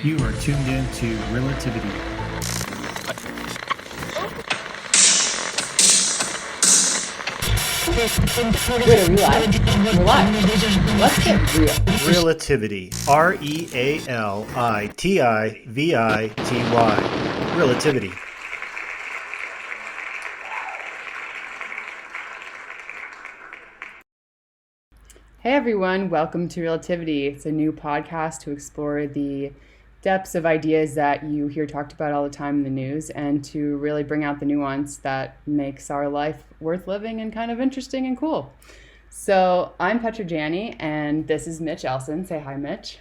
You are tuned in to Relativity. Wait, are we live? We're live. Let's get real. Relativity. Realitivity. Relativity. Hey everyone, welcome to Relativity. It's a new podcast to explore the depths of ideas that you hear talked about all the time in the news and to really bring out the nuance that makes our life worth living and kind of interesting and cool. So I'm Petra, Janney, and this is Mitch, Elson. Say hi, Mitch.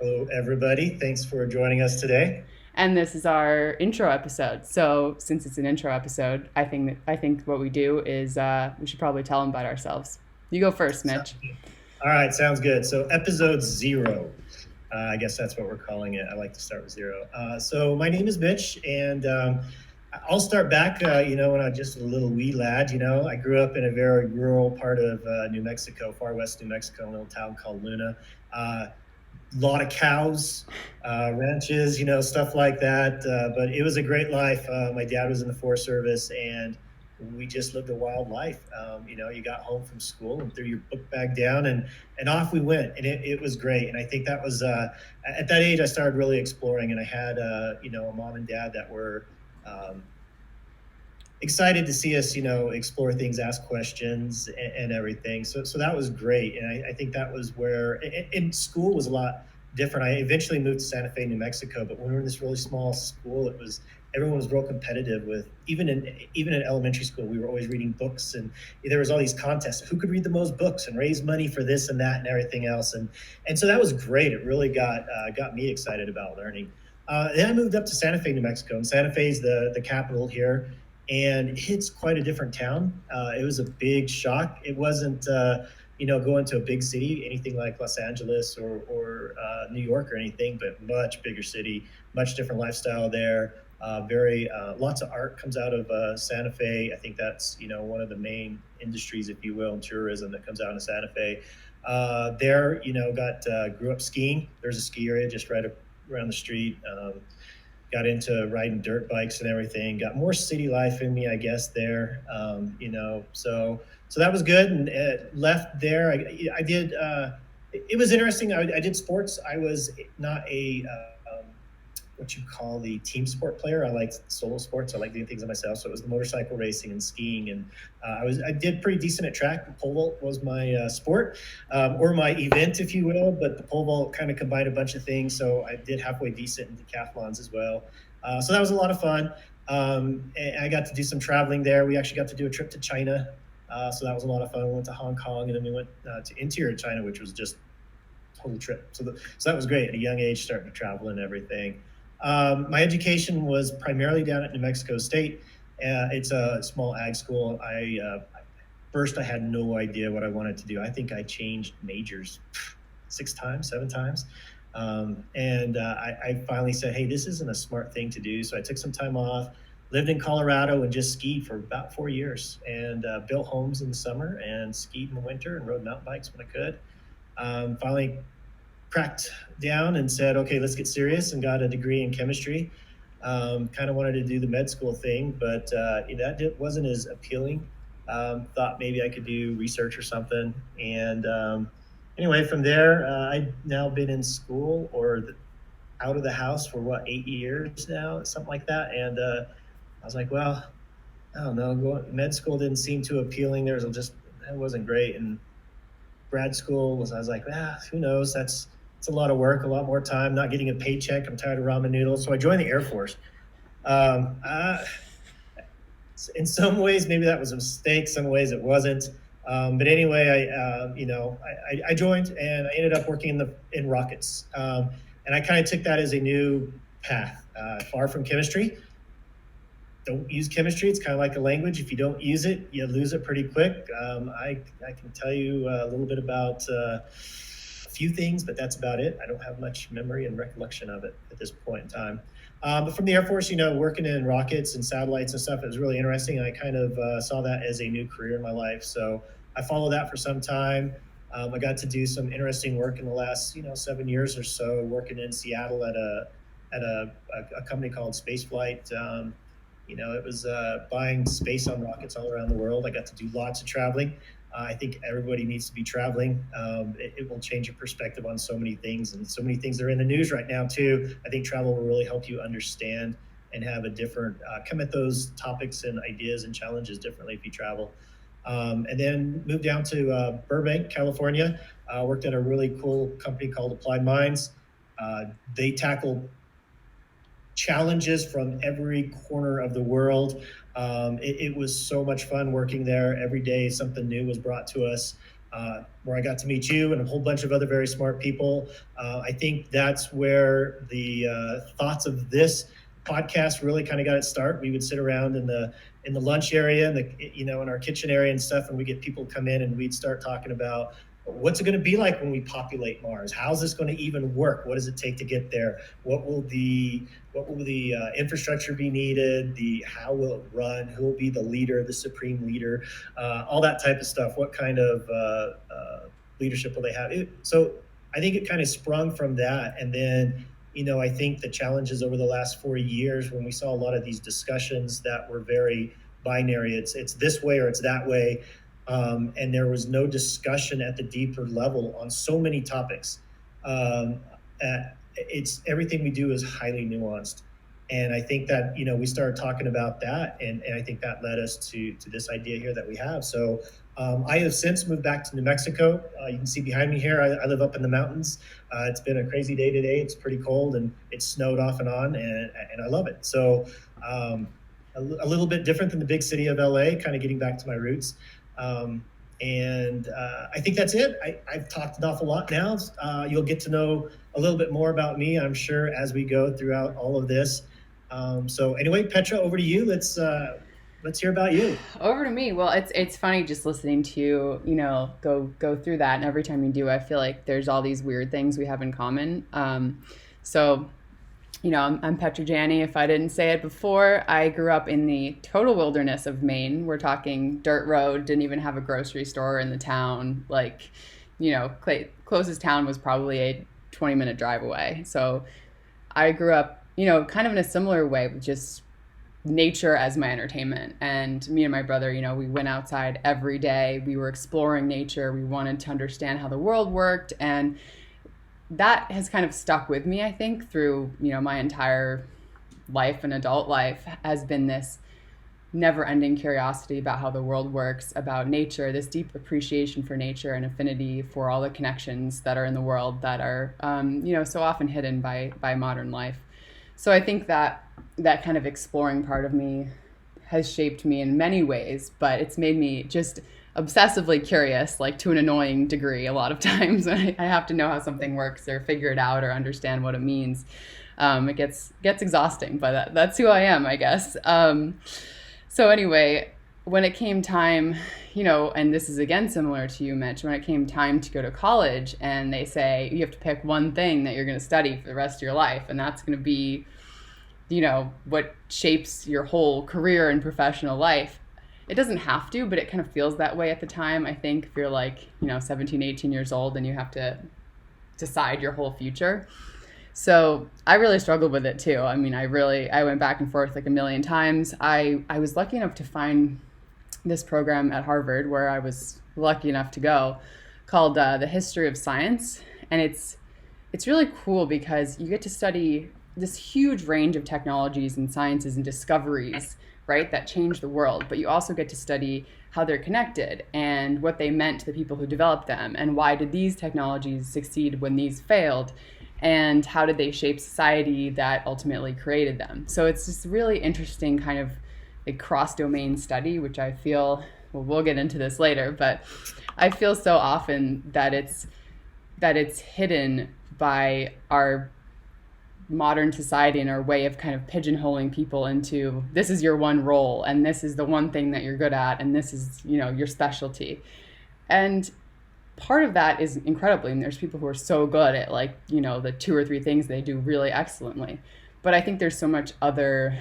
Hello, everybody. Thanks for joining us today. And this is our intro episode. So since it's an intro episode, I think what we do is we should probably tell them about ourselves. You go first, Mitch. All right, sounds good. So episode 0. I guess that's what we're calling it. I like to start with 0. So my name is Mitch, and I'll start back, when I was just a little wee lad. I grew up in a very rural part of New Mexico, far west New Mexico, a little town called Luna. A lot of cows, ranches, stuff like that. But it was a great life. My dad was in the Forest Service, and we just lived a wild life. You got home from school and threw your book bag down and off we went. And it was great. And I think that was, at that age, I started really exploring, and I had, a mom and dad that were excited to see us, explore things, ask questions and everything. So that was great. And I think that was where, and school was a lot different. I eventually moved to Santa Fe, New Mexico, but when we were in this really small school, everyone was real competitive with, even in elementary school, we were always reading books, and there was all these contests, who could read the most books and raise money for this and that and everything else. And so that was great. It really got me excited about learning. Then I moved up to Santa Fe, New Mexico, and Santa Fe is the capital here. And it's quite a different town. It was a big shock. It wasn't, going to a big city, anything like Los Angeles or New York or anything, but much bigger city, much different lifestyle there. Lots of art comes out of Santa Fe. I think that's, one of the main industries, if you will, in tourism that comes out of Santa Fe. Grew up skiing. There's a ski area just right around the street. Got into riding dirt bikes and everything, got more city life in me, I guess, there. So that was good. And left there. I did, it was interesting. I did sports. I was not a, what you call the team sport player. I liked solo sports. I like doing things on myself. So it was the motorcycle racing and skiing. And I did pretty decent at track. Pole vault was my sport, or my event, if you will. But the pole vault kind of combined a bunch of things. So I did halfway decent in decathlons as well. So that was a lot of fun. And I got to do some traveling there. We actually got to do a trip to China. So that was a lot of fun. We went to Hong Kong, and then we went to interior China, which was just a whole trip. So that was great at a young age, starting to travel and everything. My education was primarily down at New Mexico State. It's a small ag school. First, I had no idea what I wanted to do. I think I changed majors 7 times. I finally said, hey, this isn't a smart thing to do. So I took some time off, lived in Colorado, and just skied for about 4 years, and built homes in the summer and skied in the winter and rode mountain bikes when I could. Finally cracked down and said, okay, let's get serious, and got a degree in chemistry. Kind of wanted to do the med school thing, but that wasn't as appealing. Thought maybe I could do research or something. And anyway, from there, I've now been in school out of the house for 8 years now, something like that. And I was like, well, I don't know, med school didn't seem too appealing. That wasn't great. And grad school I was like, who knows? It's a lot of work, a lot more time, not getting a paycheck. I'm tired of ramen noodles. So I joined the Air Force. In some ways, maybe that was a mistake. Some ways it wasn't. But anyway, I joined, and I ended up working in rockets. And I kind of took that as a new path, far from chemistry. Don't use chemistry. It's kind of like a language. If you don't use it, you lose it pretty quick. I can tell you a little bit about a few things, but that's about it. I don't have much memory and recollection of it at this point in time. But from the Air Force, working in rockets and satellites and stuff, it was really interesting. I kind of saw that as a new career in my life. So I followed that for some time. I got to do some interesting work in the last 7 years or so, working in Seattle at a company called Spaceflight. It was buying space on rockets all around the world. I got to do lots of traveling. I think everybody needs to be traveling. It will change your perspective on so many things, and so many things are in the news right now too. I think travel will really help you understand and have a different come at those topics and ideas and challenges differently if you travel. And then moved down to Burbank, California. Worked at a really cool company called Applied Minds. They tackle challenges from every corner of the world. It was so much fun working there. Every day something new was brought to us, where I got to meet you and a whole bunch of other very smart people. I think that's where the thoughts of this podcast really kind of got its start. We would sit around in the lunch area and in our kitchen area and stuff, and we get people come in and we'd start talking about what's it going to be like when we populate Mars? How's this going to even work? What does it take to get there? What will the infrastructure be needed? How will it run? Who will be the leader, the supreme leader? All that type of stuff. What kind of leadership will they have? So I think it kind of sprung from that, and then I think the challenges over the last 4 years, when we saw a lot of these discussions that were very binary, it's this way or it's that way. And there was no discussion at the deeper level on so many topics. It's everything we do is highly nuanced, and I think that we started talking about that, and I think that led us to this idea here that we have. So I have since moved back to New Mexico. You can see behind me here, I live up in the mountains. It's been a crazy day today. It's pretty cold, and it snowed off and on, and I love it. So a little bit different than the big city of LA, kind of getting back to my roots. And I think that's it. I've talked an awful lot now. You'll get to know a little bit more about me, I'm sure, as we go throughout all of this. So anyway, Petra, over to you. Let's hear about you. Over to me. Well, it's funny just listening to you, go through that, and every time you do, I feel like there's all these weird things we have in common. So I'm Petra Janney. If I didn't say it before, I grew up in the total wilderness of Maine. We're talking dirt road, didn't even have a grocery store in the town. Closest town was probably a 20-minute drive away. So I grew up, kind of in a similar way, with just nature as my entertainment. And me and my brother, we went outside every day. We were exploring nature. We wanted to understand how the world worked, and that has kind of stuck with me, I think, through, my entire life and adult life, has been this never-ending curiosity about how the world works, about nature, this deep appreciation for nature and affinity for all the connections that are in the world that are, so often hidden by modern life. So I think that kind of exploring part of me has shaped me in many ways, but it's made me just obsessively curious, like to an annoying degree a lot of times. I have to know how something works or figure it out or understand what it means. It gets exhausting, but that's who I am, I guess. So anyway, when it came time, and this is again similar to you, Mitch, when it came time to go to college and they say you have to pick one thing that you're going to study for the rest of your life, and that's going to be, what shapes your whole career and professional life. It doesn't have to, but it kind of feels that way at the time. I think if you're 17, 18 years old and you have to decide your whole future. So I really struggled with it too. I mean, I went back and forth like a million times. I was lucky enough to find this program at Harvard, where I was lucky enough to go, called the History of Science. And it's really cool because you get to study this huge range of technologies and sciences and discoveries, right, that change the world, but you also get to study how they're connected and what they meant to the people who developed them, and why did these technologies succeed when these failed, and how did they shape society that ultimately created them. So it's this really interesting kind of a cross-domain study, which I feel, well, we'll get into this later, but I feel so often that it's hidden by our modern society and our way of kind of pigeonholing people into, this is your one role, and this is the one thing that you're good at, and this is, your specialty. And part of that is incredibly, and there's people who are so good at the 2 or 3 things they do really excellently. But I think there's so much other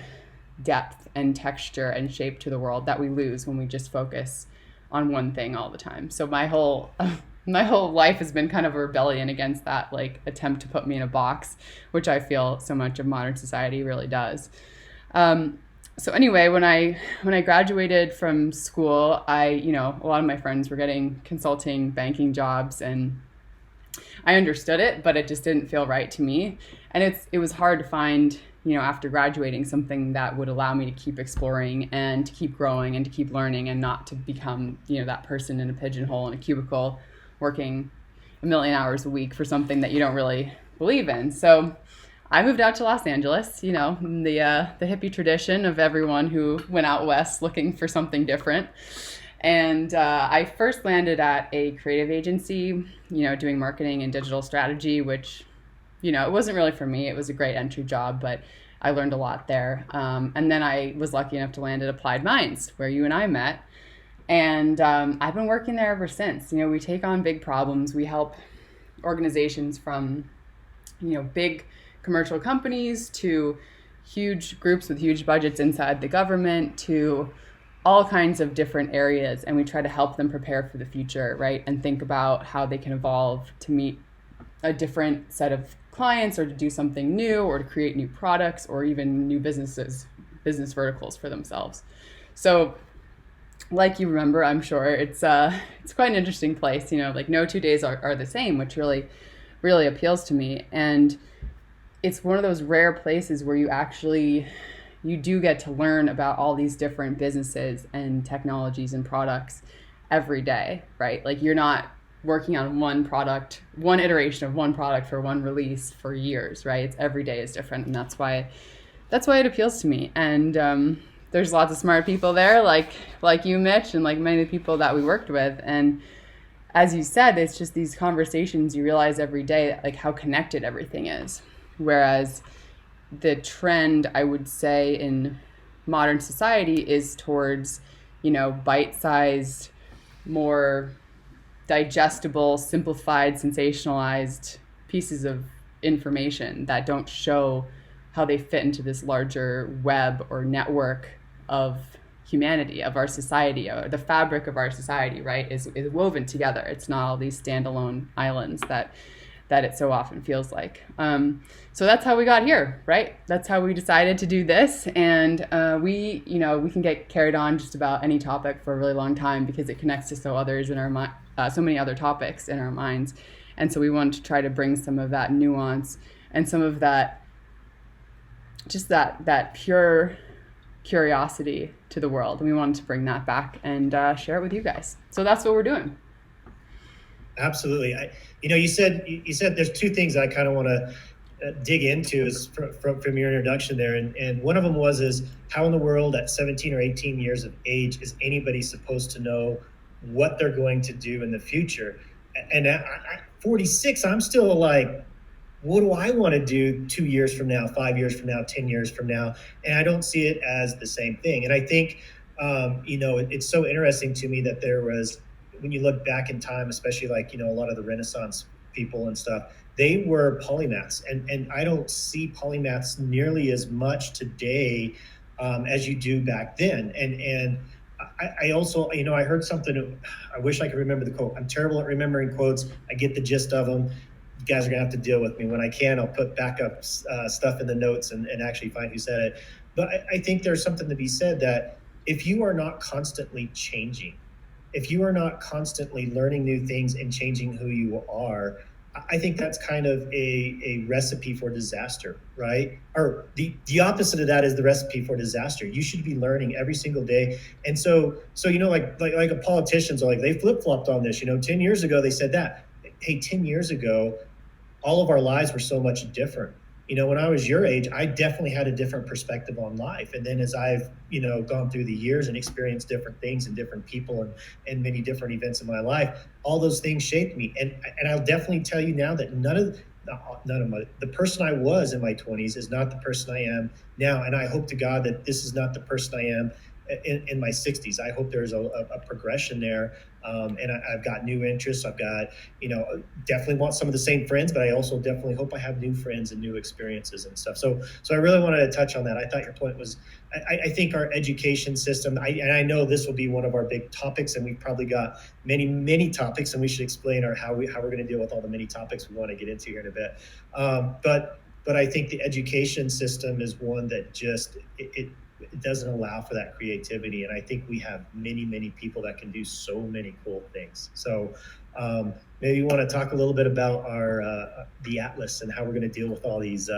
depth and texture and shape to the world that we lose when we just focus on one thing all the time. So my whole my whole life has been kind of a rebellion against that like attempt to put me in a box, which I feel so much of modern society really does. Um, so anyway, when I graduated from school, a lot of my friends were getting consulting banking jobs, and I understood it, but it just didn't feel right to me. And it was hard to find, after graduating, something that would allow me to keep exploring and to keep growing and to keep learning, and not to become, that person in a pigeonhole in a cubicle working a million hours a week for something that you don't really believe in. So I moved out to Los Angeles, the hippie tradition of everyone who went out west looking for something different. And I first landed at a creative agency, doing marketing and digital strategy, which, it wasn't really for me. It was a great entry job, but I learned a lot there. And then I was lucky enough to land at Applied Minds, where you and I met. And I've been working there ever since. We take on big problems. We help organizations from, big commercial companies to huge groups with huge budgets inside the government to all kinds of different areas, and we try to help them prepare for the future, right? And think about how they can evolve to meet a different set of clients, or to do something new, or to create new products, or even new business verticals for themselves. So like you remember, I'm sure, it's quite an interesting place. Like no 2 days are the same, which really appeals to me. And it's one of those rare places where you do get to learn about all these different businesses and technologies and products every day, right? Like you're not working on one iteration of one product for one release for years, right? It's every day is different, and that's why it appeals to me. And there's lots of smart people there, like you, Mitch, and like many of the people that we worked with. And as you said, it's just these conversations you realize every day, like how connected everything is. Whereas the trend, I would say, in modern society is towards, bite-sized, more digestible, simplified, sensationalized pieces of information that don't show how they fit into this larger web or network of humanity, of our society, or the fabric of our society, right, is woven together. It's not all these standalone islands that it so often feels like. So that's how we got here, right? That's how we decided to do this. And we can get carried on just about any topic for a really long time because it connects to so many other topics in our minds. And so we wanted to try to bring some of that nuance and some of that, just that pure curiosity to the world. And we wanted to bring that back and share it with you guys. So that's what we're doing. Absolutely. You said there's two things I kind of want to dig into is from your introduction there, and one of them is how in the world at 17 or 18 years of age is anybody supposed to know what they're going to do in the future? And at 46, I'm still like, what do I want to do 2 years from now, 5 years from now, 10 years from now? And I don't see it as the same thing. And I think it's so interesting to me that there was, when you look back in time, especially like, a lot of the Renaissance people and stuff, they were polymaths. And I don't see polymaths nearly as much today as you do back then. And I also, I heard something, I wish I could remember the quote. I'm terrible at remembering quotes. I get the gist of them. You guys are going to have to deal with me. When I can, I'll put backup stuff in the notes and actually find who said it. But I think there's something to be said that if you are not constantly changing, if you are not constantly learning new things and changing who you are, I think that's kind of a recipe for disaster, right? Or the opposite of that is the recipe for disaster. You should be learning every single day. And so like a politicians are like, they flip-flopped on this. 10 years ago, they said that. Hey, 10 years ago, all of our lives were so much different. When I was your age, I definitely had a different perspective on life. And then as I've, gone through the years and experienced different things and different people and many different events in my life, all those things shaped me. And I'll definitely tell you now that the person I was in my 20s is not the person I am now. And I hope to God that this is not the person I am in my 60s. I hope there's a progression there. And I've got new interests. I've got, definitely want some of the same friends, but I also definitely hope I have new friends and new experiences and stuff. So I really wanted to touch on that. I thought your point was, I think our education system, and I know this will be one of our big topics, and we've probably got many topics, and we should explain how we're going to deal with all the many topics we want to get into here in a bit. But I think the education system is one that just it doesn't allow for that creativity, and I think we have many people that can do so many cool things. So maybe you want to talk a little bit about our the Atlas and how we're going to deal with all these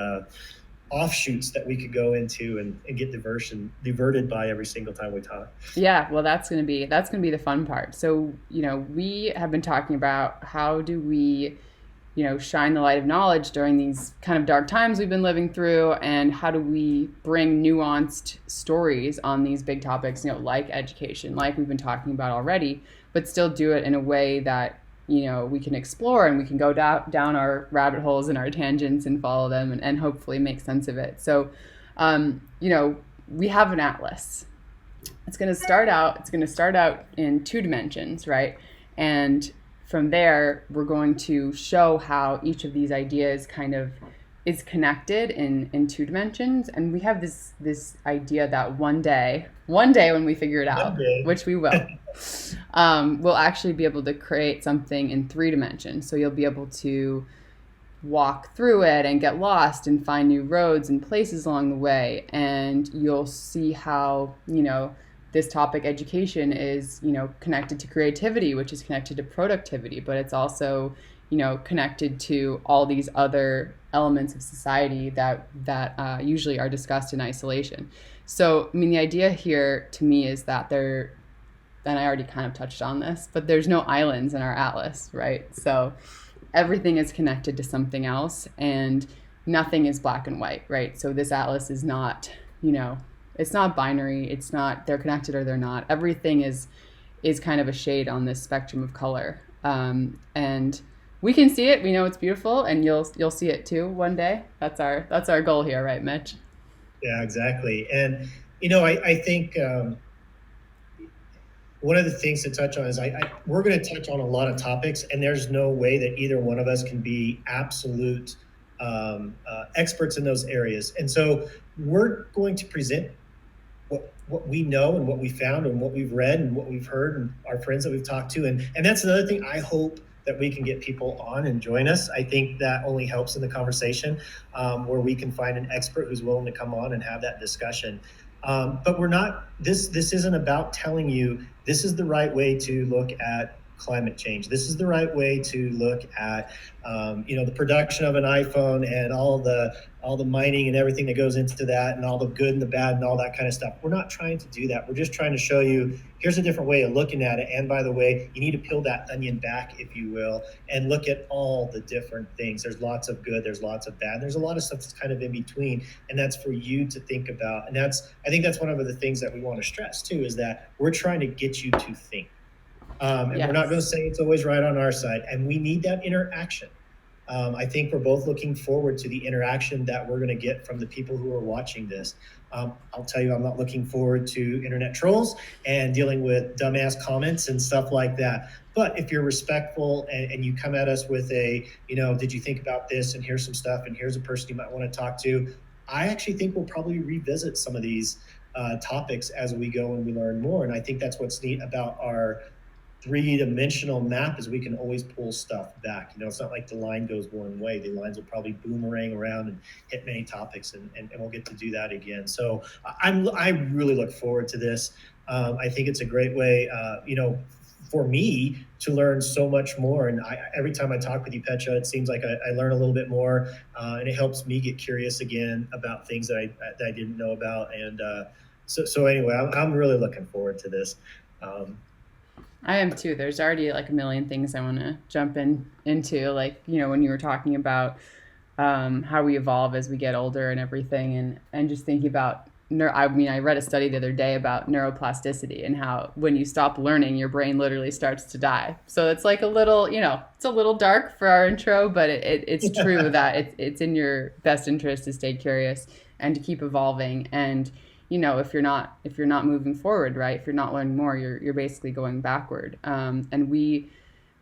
offshoots that we could go into and get diverted by every single time we talk. Yeah, well, that's gonna be the fun part. So, we have been talking about how do we, shine the light of knowledge during these kind of dark times we've been living through, and how do we bring nuanced stories on these big topics, like education, like we've been talking about already, but still do it in a way that we can explore and we can go down our rabbit holes and our tangents and follow them and hopefully make sense of it. So, we have an atlas. It's going to start out in 2 dimensions, right? And from there, we're going to show how each of these ideas kind of is connected in 2 dimensions. And we have this idea that one day when we figure it out, which we will, we'll actually be able to create something in 3 dimensions. So you'll be able to walk through it and get lost and find new roads and places along the way. And you'll see how, this topic, education, is, connected to creativity, which is connected to productivity, but it's also, connected to all these other elements of society that usually are discussed in isolation. So, the idea here to me is that and I already kind of touched on this, but there's no islands in our atlas, right? So everything is connected to something else, and nothing is black and white, right? So this atlas is not, it's not binary. It's not they're connected or they're not. Everything is kind of a shade on this spectrum of color, and we can see it. We know it's beautiful, and you'll see it too one day. That's our goal here, right, Mitch? Yeah, exactly. And I think one of the things to touch on is we're going to touch on a lot of topics, and there's no way that either one of us can be absolute experts in those areas. And so we're going to present what we know and what we found and what we've read and what we've heard and our friends that we've talked to. And that's another thing. I hope that we can get people on and join us. I think that only helps in the conversation, where we can find an expert who's willing to come on and have that discussion. But we're not, this isn't about telling you this is the right way to look at climate change. This is the right way to look at, the production of an iPhone and all the mining and everything that goes into that, and all the good and the bad and all that kind of stuff. We're not trying to do that. We're just trying to show you, here's a different way of looking at it. And by the way, you need to peel that onion back, if you will, and look at all the different things. There's lots of good, there's lots of bad, there's a lot of stuff that's kind of in between. And that's for you to think about. And I think that's one of the things that we want to stress too, is that we're trying to get you to think. And yes. We're not going to say it's always right on our side. And we need that interaction. I think we're both looking forward to the interaction that we're going to get from the people who are watching this. I'll tell you, I'm not looking forward to internet trolls and dealing with dumbass comments and stuff like that. But if you're respectful and you come at us with did you think about this? And here's some stuff. And here's a person you might want to talk to. I actually think we'll probably revisit some of these topics as we go and we learn more. And I think that's what's neat about our 3-dimensional map, is we can always pull stuff back. It's not like the line goes one way. The lines will probably boomerang around and hit many topics, and we'll get to do that again. So I really look forward to this. I think it's a great way, for me to learn so much more. And every time I talk with you, Petra, it seems like I learn a little bit more, and it helps me get curious again about things that I didn't know about. And so anyway, I'm really looking forward to this. I am too. There's already like a million things I want to jump into, like, when you were talking about how we evolve as we get older and everything, and just thinking about, I read a study the other day about neuroplasticity and how when you stop learning, your brain literally starts to die. So it's like a little, it's a little dark for our intro, but it's true that it's in your best interest to stay curious and to keep evolving. And if you're not moving forward, right? If you're not learning more, you're basically going backward. And we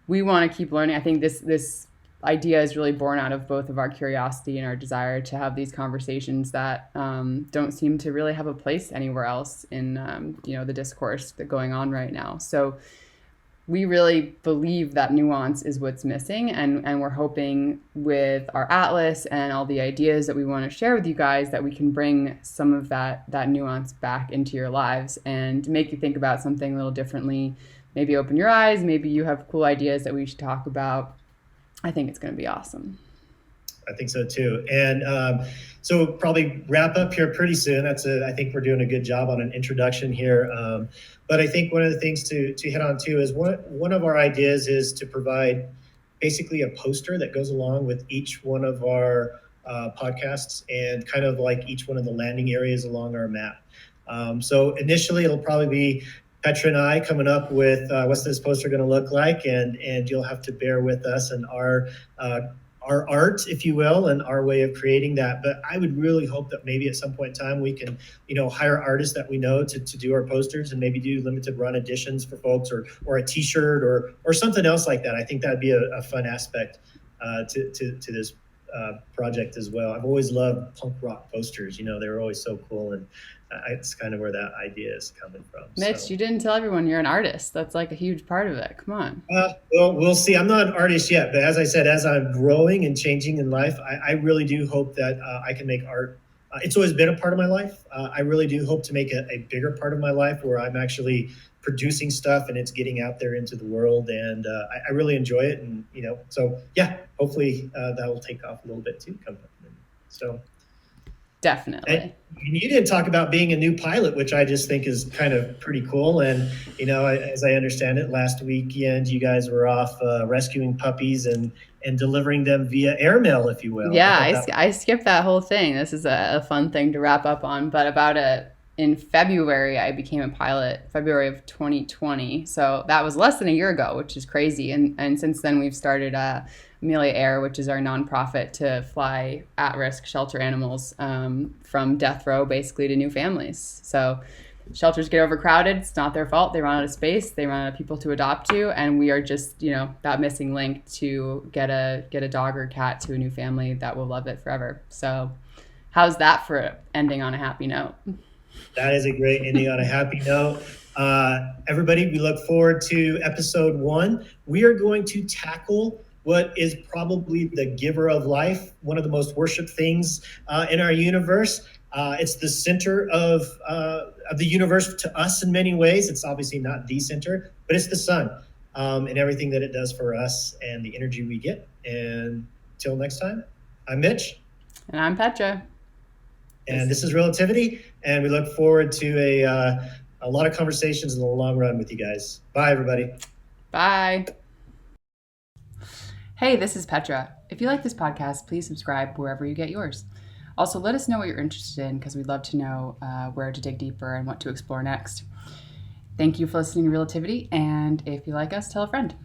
want to keep learning. I think this idea is really born out of both of our curiosity and our desire to have these conversations that don't seem to really have a place anywhere else in the discourse that's going on right now. So we really believe that nuance is what's missing, and we're hoping with our atlas and all the ideas that we want to share with you guys that we can bring some of that nuance back into your lives and make you think about something a little differently, maybe open your eyes, maybe you have cool ideas that we should talk about. I think it's going to be awesome. I think so too. And so we'll probably wrap up here pretty soon. I think we're doing a good job on an introduction here. But I think one of the things to hit on too is one of our ideas is to provide basically a poster that goes along with each one of our podcasts and kind of like each one of the landing areas along our map. So initially it'll probably be Petra and I coming up with what's this poster going to look like, and you'll have to bear with us and our art, if you will, and our way of creating that. But I would really hope that maybe at some point in time we can, hire artists that we know to do our posters and maybe do limited run editions for folks, or a T-shirt or something else like that. I think that'd be a fun aspect to this project as well. I've always loved punk rock posters. They were always so cool, and it's kind of where that idea is coming from. Mitch, you didn't tell everyone you're an artist. That's like a huge part of it. Come on. Well, we'll see. I'm not an artist yet, but as I said, as I'm growing and changing in life, I really do hope that I can make art. It's always been a part of my life. I really do hope to make a bigger part of my life where I'm actually producing stuff and it's getting out there into the world. And I really enjoy it. And, so yeah, hopefully that will take off a little bit too. So. Definitely. And you didn't talk about being a new pilot, which I just think is kind of pretty cool. And, as I understand it, last weekend, you guys were off rescuing puppies and delivering them via airmail, if you will. Yeah, I skipped that whole thing. This is a fun thing to wrap up on. But in February, I became a pilot, February of 2020. So that was less than a year ago, which is crazy. And since then, we've started Amelia Air, which is our nonprofit to fly at-risk shelter animals from death row basically to new families. So shelters get overcrowded. It's not their fault. They run out of space. They run out of people to adopt to. And we are just, that missing link to get a dog or cat to a new family that will love it forever. So how's that for ending on a happy note? That is a great ending on a happy note. Everybody, we look forward to episode 1. We are going to tackle what is probably the giver of life, one of the most worshipped things in our universe. It's the center of the universe to us in many ways. It's obviously not the center, but it's the sun and everything that it does for us and the energy we get. And till next time, I'm Mitch. And I'm Petra. And this is Relativity. And we look forward to a lot of conversations in the long run with you guys. Bye, everybody. Bye. Hey, this is Petra. If you like this podcast, please subscribe wherever you get yours. Also, let us know what you're interested in because we'd love to know where to dig deeper and what to explore next. Thank you for listening to Realitivity, and if you like us, tell a friend.